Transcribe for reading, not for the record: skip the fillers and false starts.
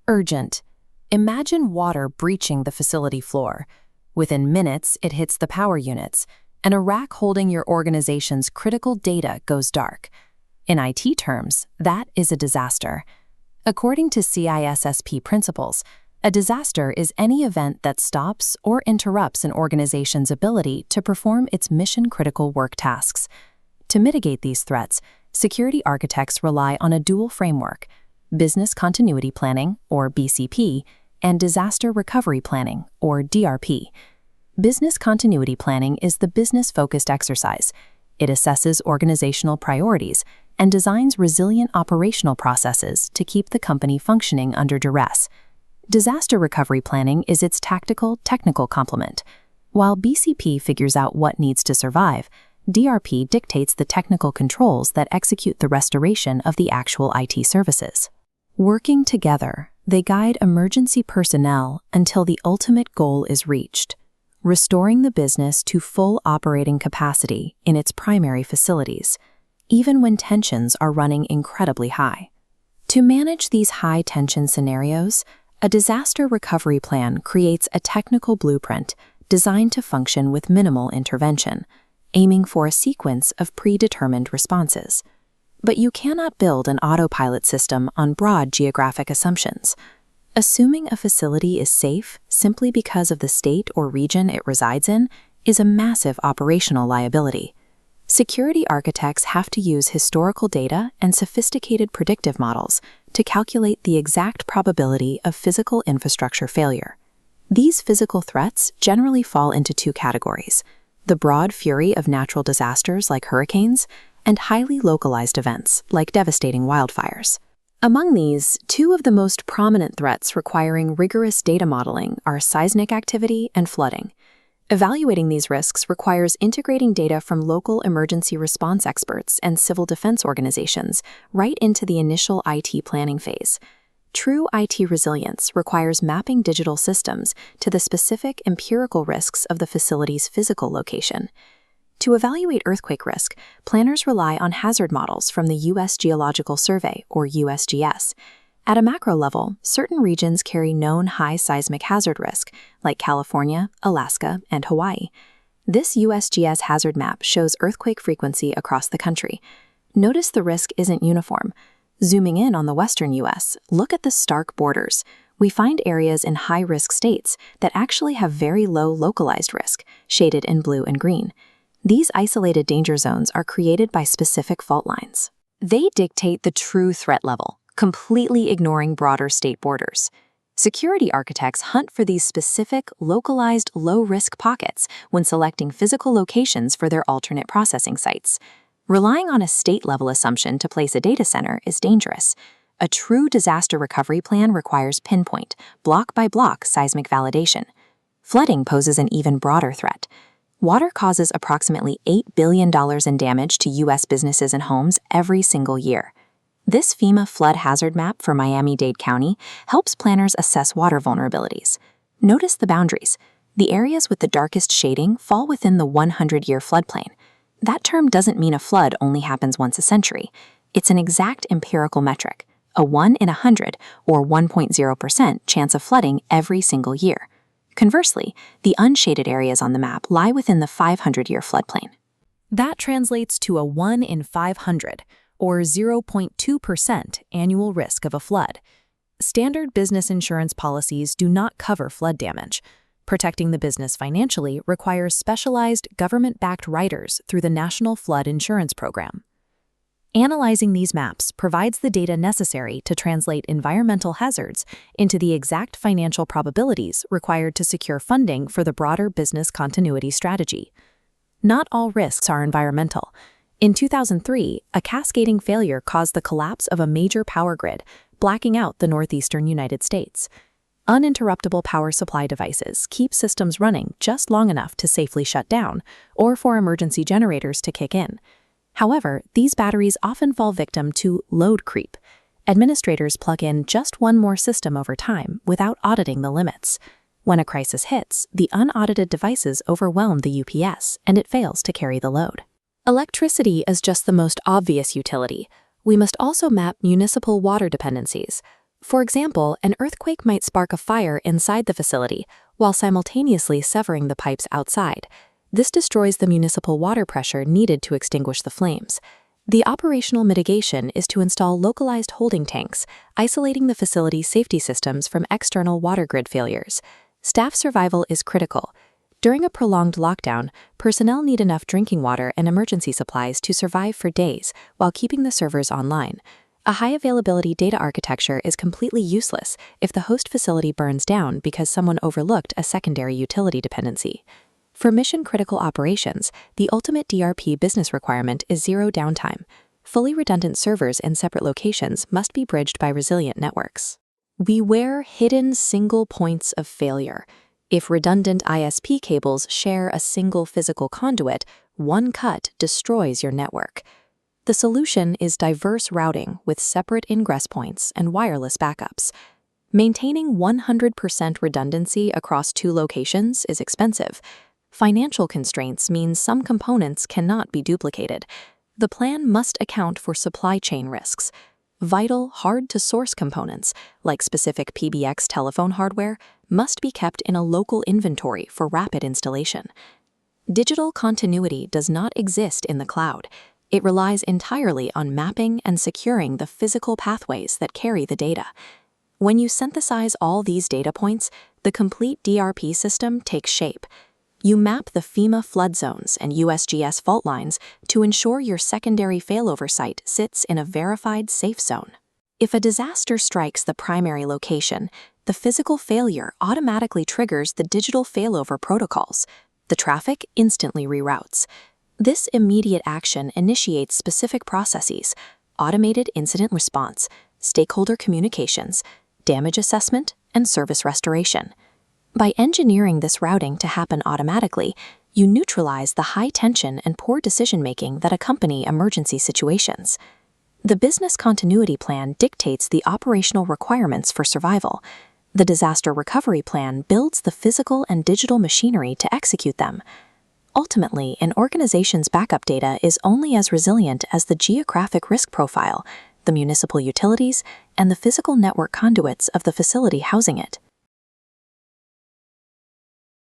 Urgent. Imagine water breaching the facility floor. Within minutes, it hits the power units, and a rack holding your organization's critical data goes dark. In IT terms, that is a disaster. According to CISSP principles, a disaster is any event that stops or interrupts an organization's ability to perform its mission-critical work tasks. To mitigate these threats, security architects rely on a dual framework: business continuity planning, or BCP, and disaster recovery planning, or DRP. Business continuity planning is the business-focused exercise. It assesses organizational priorities and designs resilient operational processes to keep the company functioning under duress. Disaster recovery planning is its tactical, technical complement. While BCP figures out what needs to survive, DRP dictates the technical controls that execute the restoration of the actual IT services. Working together, they guide emergency personnel until the ultimate goal is reached: restoring the business to full operating capacity in its primary facilities, even when tensions are running incredibly high. To manage these high-tension scenarios, a disaster recovery plan creates a technical blueprint designed to function with minimal intervention, aiming for a sequence of predetermined responses. But you cannot build an autopilot system on broad geographic assumptions. Assuming a facility is safe simply because of the state or region it resides in is a massive operational liability. Security architects have to use historical data and sophisticated predictive models to calculate the exact probability of physical infrastructure failure. These physical threats generally fall into two categories: the broad fury of natural disasters like hurricanes, and highly localized events like devastating wildfires. Among these, two of the most prominent threats requiring rigorous data modeling are seismic activity and flooding. Evaluating these risks requires integrating data from local emergency response experts and civil defense organizations right into the initial IT planning phase. True IT resilience requires mapping digital systems to the specific empirical risks of the facility's physical location. To evaluate earthquake risk, planners rely on hazard models from the U.S. Geological Survey, or USGS. At a macro level, certain regions carry known high seismic hazard risk, like California, Alaska, and Hawaii. This USGS hazard map shows earthquake frequency across the country. Notice the risk isn't uniform. Zooming in on the western U.S., look at the stark borders. We find areas in high-risk states that actually have very low localized risk, shaded in blue and green. These isolated danger zones are created by specific fault lines. They dictate the true threat level, completely ignoring broader state borders. Security architects hunt for these specific, localized, low-risk pockets when selecting physical locations for their alternate processing sites. Relying on a state-level assumption to place a data center is dangerous. A true disaster recovery plan requires pinpoint, block-by-block seismic validation. Flooding poses an even broader threat. Water causes approximately $8 billion in damage to U.S. businesses and homes every single year. This FEMA flood hazard map for Miami-Dade County helps planners assess water vulnerabilities. Notice the boundaries. The areas with the darkest shading fall within the 100-year floodplain. That term doesn't mean a flood only happens once a century. It's an exact empirical metric, a 1 in 100 or 1.0% chance of flooding every single year. Conversely, the unshaded areas on the map lie within the 500-year floodplain. That translates to a 1 in 500, or 0.2% annual risk of a flood. Standard business insurance policies do not cover flood damage. Protecting the business financially requires specialized government-backed riders through the National Flood Insurance Program. Analyzing these maps provides the data necessary to translate environmental hazards into the exact financial probabilities required to secure funding for the broader business continuity strategy. Not all risks are environmental. In 2003, a cascading failure caused the collapse of a major power grid, blacking out the northeastern United States. Uninterruptible power supply devices keep systems running just long enough to safely shut down, or for emergency generators to kick in. However, these batteries often fall victim to load creep. Administrators plug in just one more system over time without auditing the limits. When a crisis hits, the unaudited devices overwhelm the UPS, and it fails to carry the load. Electricity is just the most obvious utility. We must also map municipal water dependencies. For example, an earthquake might spark a fire inside the facility while simultaneously severing the pipes outside. This destroys the municipal water pressure needed to extinguish the flames. The operational mitigation is to install localized holding tanks, isolating the facility's safety systems from external water grid failures. Staff survival is critical. During a prolonged lockdown, personnel need enough drinking water and emergency supplies to survive for days while keeping the servers online. A high-availability data architecture is completely useless if the host facility burns down because someone overlooked a secondary utility dependency. For mission-critical operations, the ultimate DRP business requirement is zero downtime. Fully redundant servers in separate locations must be bridged by resilient networks. Beware hidden single points of failure. If redundant ISP cables share a single physical conduit, one cut destroys your network. The solution is diverse routing with separate ingress points and wireless backups. Maintaining 100% redundancy across two locations is expensive. Financial constraints mean some components cannot be duplicated. The plan must account for supply chain risks. Vital, hard-to-source components, like specific PBX telephone hardware, must be kept in a local inventory for rapid installation. Digital continuity does not exist in the cloud. It relies entirely on mapping and securing the physical pathways that carry the data. When you synthesize all these data points, the complete DRP system takes shape. You map the FEMA flood zones and USGS fault lines to ensure your secondary failover site sits in a verified safe zone. If a disaster strikes the primary location, the physical failure automatically triggers the digital failover protocols. The traffic instantly reroutes. This immediate action initiates specific processes: automated incident response, stakeholder communications, damage assessment, and service restoration. By engineering this routing to happen automatically, you neutralize the high tension and poor decision-making that accompany emergency situations. The business continuity plan dictates the operational requirements for survival. The disaster recovery plan builds the physical and digital machinery to execute them. Ultimately, an organization's backup data is only as resilient as the geographic risk profile, the municipal utilities, and the physical network conduits of the facility housing it.